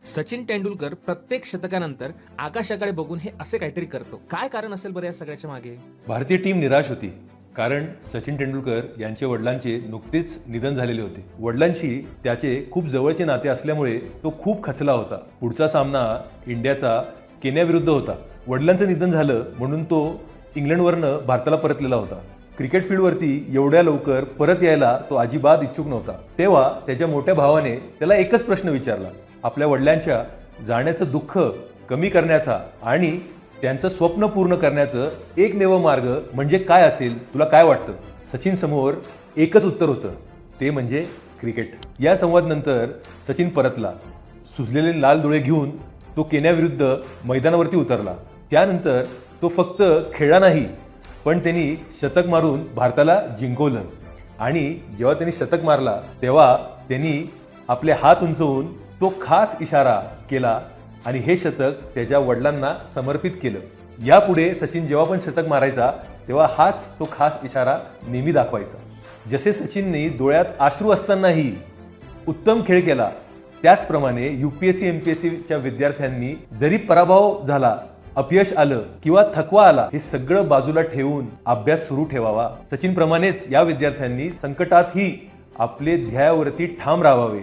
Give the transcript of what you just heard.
सचिन तेंडुलकर प्रत्येक शतकानंतर आकाशाकडे बघून हे असे काहीतरी करतो. काय कारण असेल बरं या सगळ्याच्या मागे? भारतीय टीम निराश होती कारण सचिन तेंडुलकर यांचे वडिलांचे नुकतेच निधन झालेले होते. वडिलांशी त्याचे खूप जवळचे नाते असल्यामुळे तो खूप खचला होता. पुढचा सामना इंडियाचा केन्याविरुद्ध होता. वडिलांचं निधन झालं म्हणून तो इंग्लंडवरनं भारताला परतलेला होता. क्रिकेट फील्डवरती एवढ्या लवकर परत यायला तो अजिबात इच्छुक नव्हता. तेव्हा त्याच्या मोठ्या भावाने त्याला एकच प्रश्न विचारला. आपल्या वडिलांच्या जाण्याचं दुःख कमी करण्याचा आणि त्यांचं स्वप्न पूर्ण करण्याचं एकमेव मार्ग म्हणजे काय असेल, तुला काय वाटतं? सचिन समोर एकच उत्तर होतं, ते म्हणजे क्रिकेट. या संवादानंतर सचिन परतला. सुजलेले लाल डोळे घेऊन तो केन्याविरुद्ध मैदानावरती उतरला. त्यानंतर तो फक्त खेळला नाही, पण त्यांनी शतक मारून भारताला जिंकवलं. आणि जेव्हा त्यांनी शतक मारला तेव्हा त्यांनी आपले हात उंचवून तो खास इशारा केला आणि हे शतक त्याच्या वडिलांना समर्पित केलं. यापुढे सचिन जेव्हा पण शतक मारायचा तेव्हा हाच तो खास इशारा नेहमी दाखवायचा. जसे सचिनने डोळ्यात अश्रू असतानाही उत्तम खेळ केला, त्याचप्रमाणे UPSC MPSCच्या विद्यार्थ्यांनी जरी पराभव झाला, अपयश आलं किंवा थकवा आला, हे सगळं बाजूला ठेवून अभ्यास सुरू ठेवावा. सचिन प्रमाणेच या विद्यार्थ्यांनी संकटातही आपले ध्येयावरती ठाम राहावे.